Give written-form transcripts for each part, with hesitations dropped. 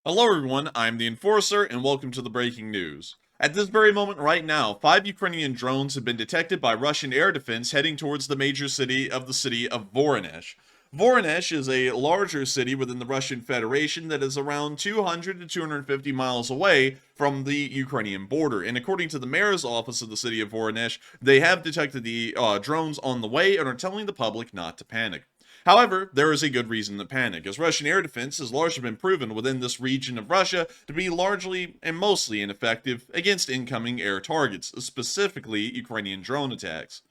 Hello everyone, I'm the Enforcer, and welcome to the breaking news. At this very moment right now, 5 Ukrainian drones have been detected by Russian air defense heading towards the major city of Voronezh. Voronezh is a larger city within the Russian Federation that is around 200 to 250 miles away from the Ukrainian border. And according to the mayor's office of the city of Voronezh, they have detected the drones on the way and are telling the public not to panic. However, there is a good reason to panic, as Russian air defense has largely been proven within this region of Russia to be largely and mostly ineffective against incoming air targets, specifically Ukrainian drone attacks.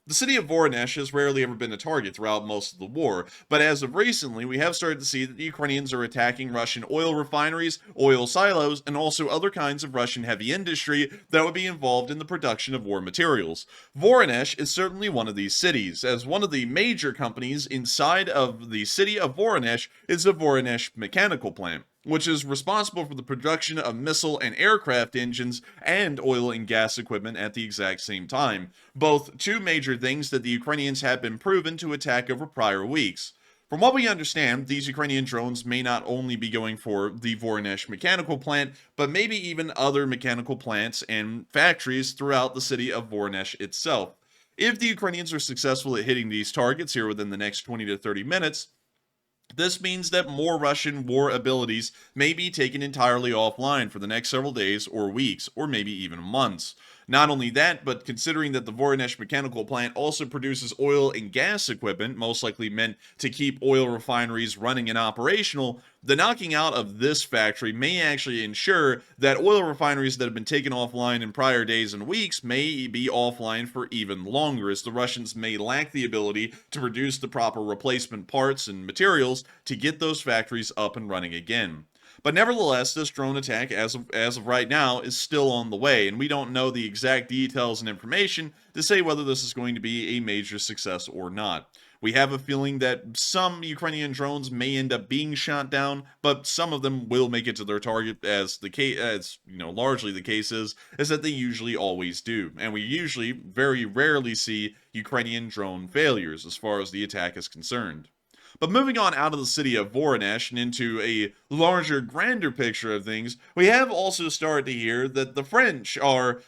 The city of Voronezh has rarely ever been a target throughout most of the war, but as of recently, we have started to see that the Ukrainians are attacking Russian oil refineries, oil silos, and also other kinds of Russian heavy industry that would be involved in the production of war materials. Voronezh is certainly one of these cities, as one of the major companies inside of the city of Voronezh is the Voronezh Mechanical Plant, which is responsible for the production of missile and aircraft engines and oil and gas equipment at the exact same time, both two major things that the Ukrainians have been proven to attack over prior weeks. From what we understand, these Ukrainian drones may not only be going for the Voronezh mechanical plant, but maybe even other mechanical plants and factories throughout the city of Voronezh itself. If the Ukrainians are successful at hitting these targets here within the next 20 to 30 minutes, this means that more Russian war abilities may be taken entirely offline for the next several days or weeks, or maybe even months. Not only that, but considering that the Voronezh mechanical plant also produces oil and gas equipment, most likely meant to keep oil refineries running and operational, the knocking out of this factory may actually ensure that oil refineries that have been taken offline in prior days and weeks may be offline for even longer, as the Russians may lack the ability to produce the proper replacement parts and materials to get those factories up and running again. But nevertheless, this drone attack, as of right now, is still on the way, and we don't know the exact details and information to say whether this is going to be a major success or not. We have a feeling that some Ukrainian drones may end up being shot down, but some of them will make it to their target, as the case, as largely the case is that they usually always do, and we usually very rarely see Ukrainian drone failures as far as the attack is concerned. But moving on out of the city of Voronezh and into a larger, grander picture of things, we have also started to hear that the French are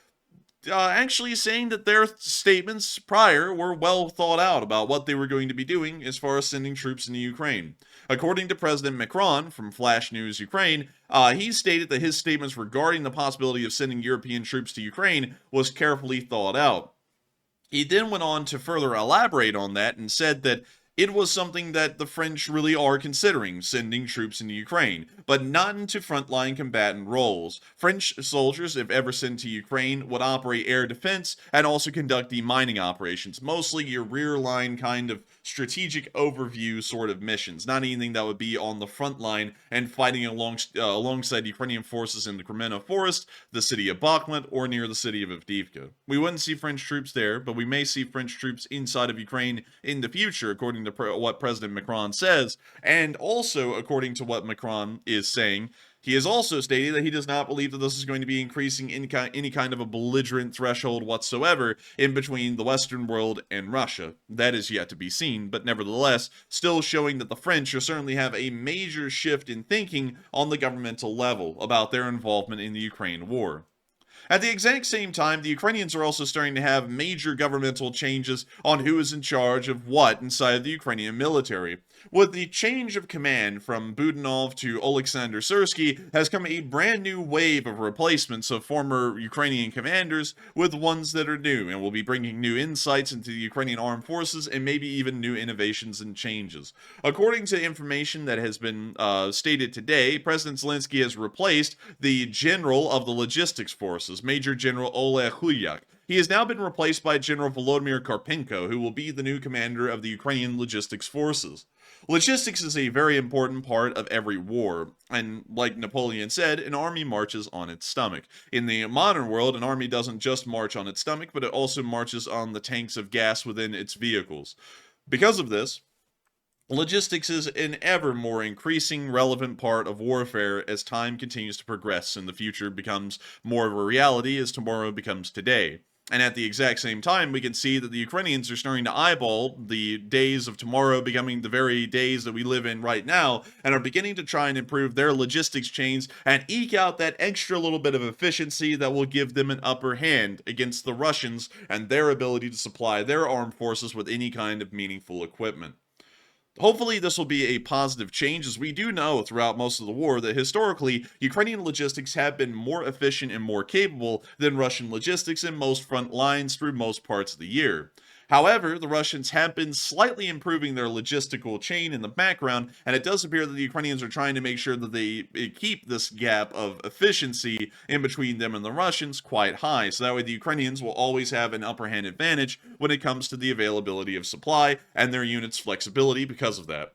actually saying that their statements prior were well thought out about what they were going to be doing as far as sending troops into Ukraine. According to President Macron from Flash News Ukraine, he stated that his statements regarding the possibility of sending European troops to Ukraine was carefully thought out. He then went on to further elaborate on that and said that it was something that the French really are considering, sending troops into Ukraine, but not into frontline combatant roles. French soldiers, if ever sent to Ukraine, would operate air defense and also conduct demining operations, mostly your rear line kind of strategic overview sort of missions, not anything that would be on the front line and fighting alongside Ukrainian forces in the Crimea Forest, the city of Bakhmut, or near the city of Avdiivka. We wouldn't see French troops there, but we may see French troops inside of Ukraine in the future, according to what President Macron says, and also according to what Macron is saying. He has also stated that he does not believe that this is going to be increasing any kind of a belligerent threshold whatsoever in between the Western world and Russia. That is yet to be seen, but nevertheless, still showing that the French certainly have a major shift in thinking on the governmental level about their involvement in the Ukraine war. At the exact same time, the Ukrainians are also starting to have major governmental changes on who is in charge of what inside of the Ukrainian military. With the change of command from Budanov to Oleksandr Syrsky has come a brand new wave of replacements of former Ukrainian commanders with ones that are new and will be bringing new insights into the Ukrainian armed forces and maybe even new innovations and changes. According to information that has been stated today, President Zelensky has replaced the general of the logistics forces, Major General Oleg Hulyak. He has now been replaced by General Volodymyr Karpenko, who will be the new commander of the Ukrainian logistics forces. Logistics is a very important part of every war, and like Napoleon said, an army marches on its stomach. In the modern world, an army doesn't just march on its stomach, but it also marches on the tanks of gas within its vehicles. Because of this, logistics is an ever more increasing relevant part of warfare as time continues to progress and the future becomes more of a reality as tomorrow becomes today. And at the exact same time, we can see that the Ukrainians are starting to eyeball the days of tomorrow becoming the very days that we live in right now, and are beginning to try and improve their logistics chains and eke out that extra little bit of efficiency that will give them an upper hand against the Russians and their ability to supply their armed forces with any kind of meaningful equipment. Hopefully, this will be a positive change, as we do know throughout most of the war that historically, Ukrainian logistics have been more efficient and more capable than Russian logistics in most front lines through most parts of the year. However, the Russians have been slightly improving their logistical chain in the background, and it does appear that the Ukrainians are trying to make sure that they keep this gap of efficiency in between them and the Russians quite high, so that way the Ukrainians will always have an upper hand advantage when it comes to the availability of supply and their units' flexibility because of that.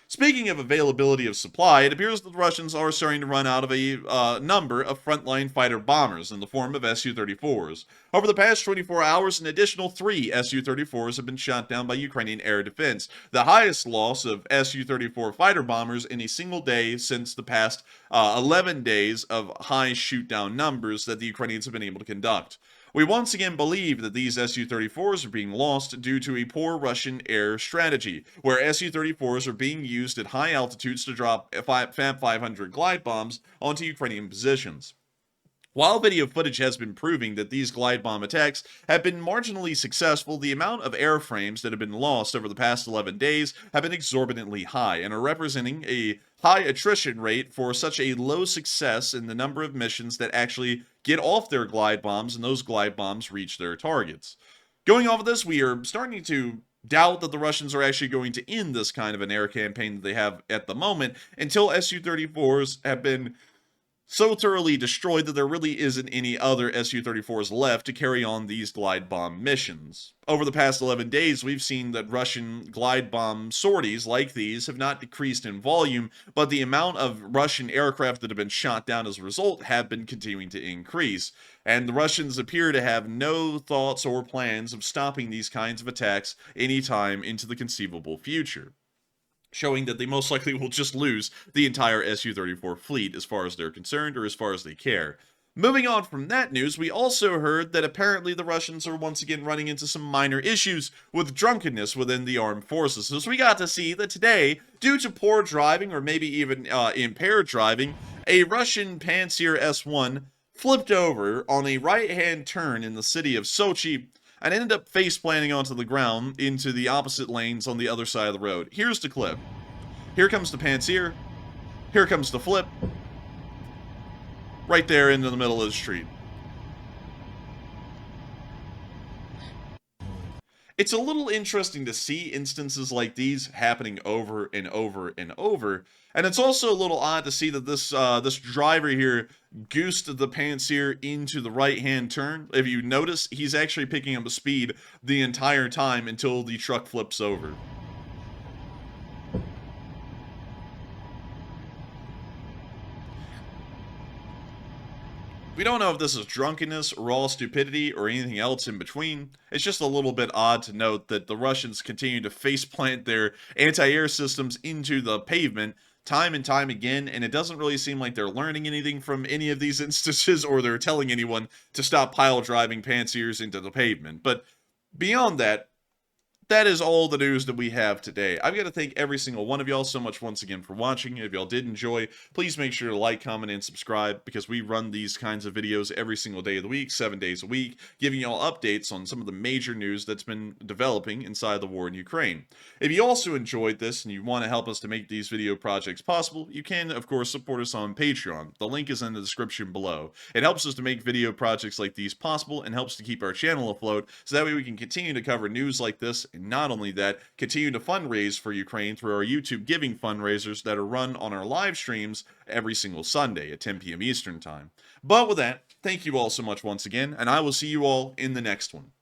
Speaking of availability of supply, it appears that the Russians are starting to run out of a number of frontline fighter bombers in the form of Su-34s. Over the past 24 hours, an additional 3 Su-34s have been shot down by Ukrainian air defense, the highest loss of Su-34 fighter bombers in a single day since the past 11 days of high shoot-down numbers that the Ukrainians have been able to conduct. We once again believe that these Su-34s are being lost due to a poor Russian air strategy, where Su-34s are being used at high altitudes to drop FAB-500 glide bombs onto Ukrainian positions. While video footage has been proving that these glide bomb attacks have been marginally successful, the amount of airframes that have been lost over the past 11 days have been exorbitantly high and are representing a high attrition rate for such a low success in the number of missions that actually get off their glide bombs and those glide bombs reach their targets. Going off of this, we are starting to doubt that the Russians are actually going to end this kind of an air campaign that they have at the moment until Su-34s have been so thoroughly destroyed that there really isn't any other Su-34s left to carry on these glide bomb missions. Over the past 11 days, we've seen that Russian glide bomb sorties like these have not decreased in volume, but the amount of Russian aircraft that have been shot down as a result have been continuing to increase. And the Russians appear to have no thoughts or plans of stopping these kinds of attacks anytime into the conceivable future, showing that they most likely will just lose the entire Su-34 fleet as far as they're concerned, or as far as they care. Moving on from that news, we also heard that apparently the Russians are once again running into some minor issues with drunkenness within the armed forces. So we got to see that today, due to poor driving, or maybe even impaired driving, a Russian Pantsir S1 flipped over on a right-hand turn in the city of Sochi and ended up face-planting onto the ground into the opposite lanes on the other side of the road. Here's the clip. Here comes the Pantsir. Here comes the flip. Right there into the middle of the street. It's a little interesting to see instances like these happening over and over and over, and it's also a little odd to see that this driver here goosed the Pantsir into the right-hand turn. If you notice, he's actually picking up speed the entire time until the truck flips over. We don't know if this is drunkenness, raw stupidity, or anything else in between. It's just a little bit odd to note that the Russians continue to faceplant their anti-air systems into the pavement time and time again, and it doesn't really seem like they're learning anything from any of these instances, or they're telling anyone to stop pile driving Pantsirs into the pavement. But beyond that, that is all the news that we have today. I've got to thank every single one of y'all so much once again for watching. If y'all did enjoy, please make sure to like, comment, and subscribe, because we run these kinds of videos every single day of the week, 7 days a week, giving y'all updates on some of the major news that's been developing inside the war in Ukraine. If you also enjoyed this and you want to help us to make these video projects possible, you can, of course, support us on Patreon. The link is in the description below. It helps us to make video projects like these possible and helps to keep our channel afloat, so that way we can continue to cover news like this, and not only that, continue to fundraise for Ukraine through our YouTube giving fundraisers that are run on our live streams every single Sunday at 10 p.m. Eastern Time. But with that, thank you all so much once again, and I will see you all in the next one.